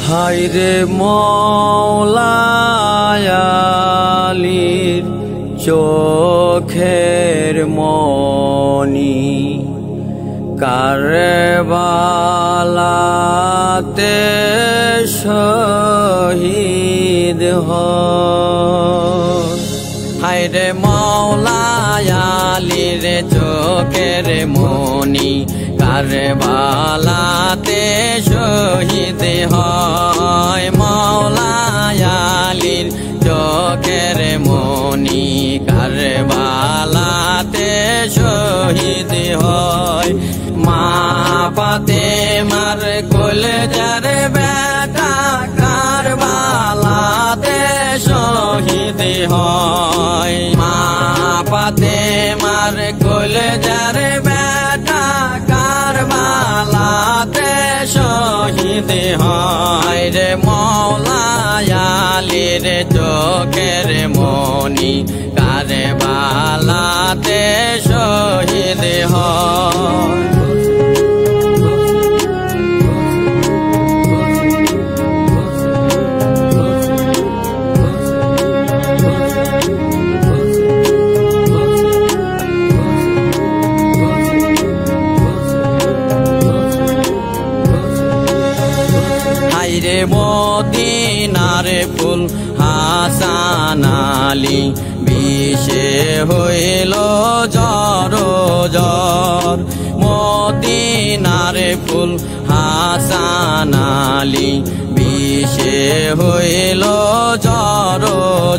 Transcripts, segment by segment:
হায়রে মওলা আলীর চোখের মনি কারবালাতে শহীদ হয়। হায়রে মওলা আলীর চোখের মনি কারবালাতে শহীদ হয়। মওলা আলীর চোখের মনি কারবালাতে শহীদ হয়। মা ফাতেমার কলেজার বেটা কারবালাতে শহীদ হয়। মা ফাতেমার কলেজার বেটা কারবালাতে শহীদ হয় রে। মওলা আলীর চোখের মনি কারবালাতে শহীদ হয়। হায়রে মদিনার ফুল হাসান আলী বিষে হইল জ্বর জ্বর। মদিনার ফুল হাসান আলী বিষে হইল জ্বর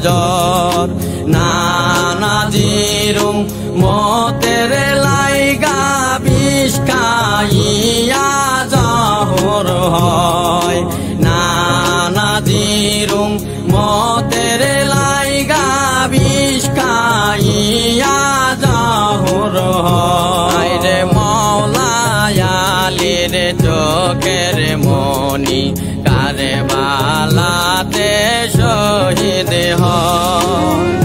জ্বর। নানাজিরুম মতের লাইগা বিষ খাইয়া জহর হয়। নানাজিরুম মতের লাইগা বিষ খাইয়া জহর হয় রে। মওলা আলীর চোখের মনি কারবালাতে শহীদ হয়।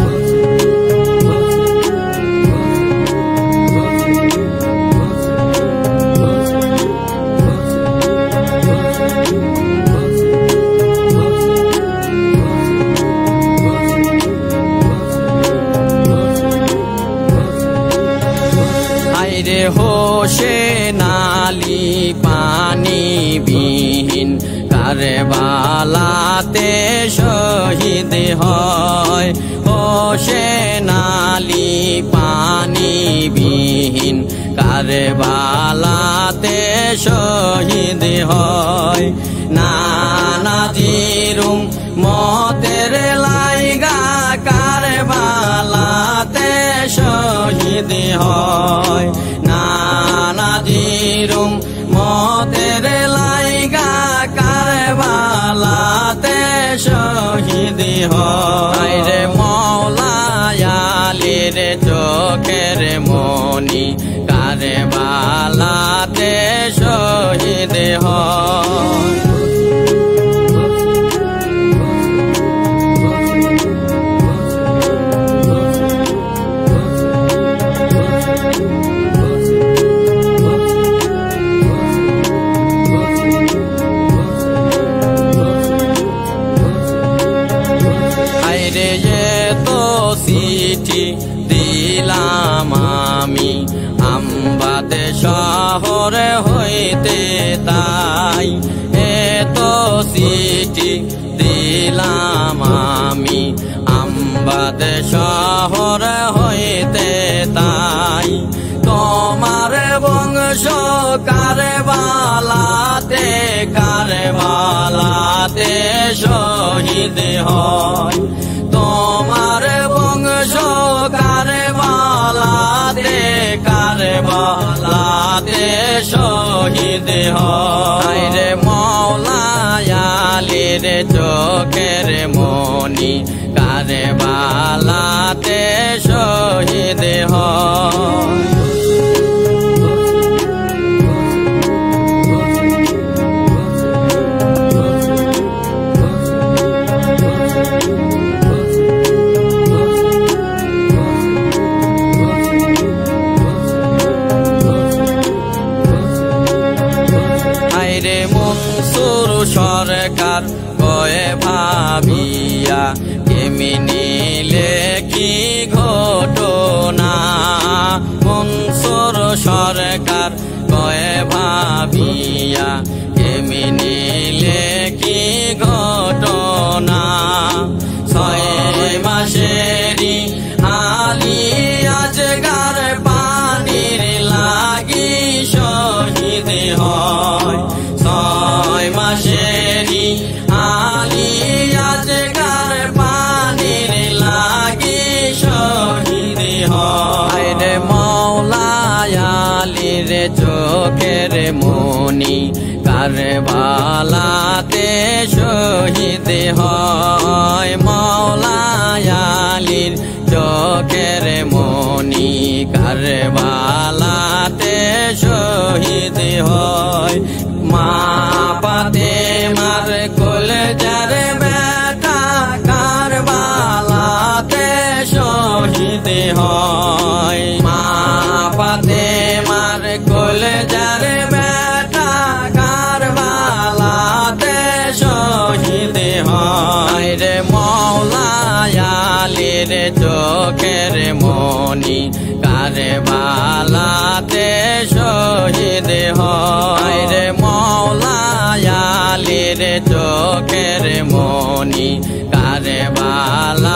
হায়রে হোসেন আলী পানি বিহীন কারবালাতে শহীদ হয়। হোসেন আলী পানি বিহীন কারবালাতে শহীদ হয়। নানাজিরুম মতের লাইগা কারবালাতে শহীদ হয়। নানাজিরুম মতের লাইগা কারবালাতে শহীদ হয় রে। মওলা আলীর চোখের মনি কারবালাতে শহীদ হয়। হায়রে তো চিঠি দিলাম আমি আমবাদ শহর হইতে তাই। তো চিঠি দিলাম আমি আমবাদ শহর হইতে তাই। তোমার বংশ কারবালাতে কারবালাতে শহীদ হয়। তোমার বংশ কারবালাতে কারবালাতে শহীদ হয় রে। মওলা আলীর চোখের মনি কারবালাতে শহীদ হয়। হায়রে মনসুর সরকার কয়ে ভাবিয়া কেমিনিলে কি ঘটনা মনসুর সরকার কয়ে ভাবিয়া কেমিনিলে কি ঘটনা 6 মাসেরই আলী আজগার পানির লাগি শহীদ হয় 6 মাসেরই আলী আজগার পানির লাগি শহীদ হয় রে মওলা আলীর চোখের মনি কারবালাতে শহীদ হয় মওলা আলীর চোখের মনি কারবালাতে শহীদ হয় মা ফাতেমার কলেজার বেটা কারবালাতে শহীদ হয় মা ফাতেমার কলেজার বেটা কারবালাতে শহীদ হয় রে মওলা আলীর চোখের মনি কারবালাতে শহীদ হয় রে মওলা আলীর চোখের মনি কারবালা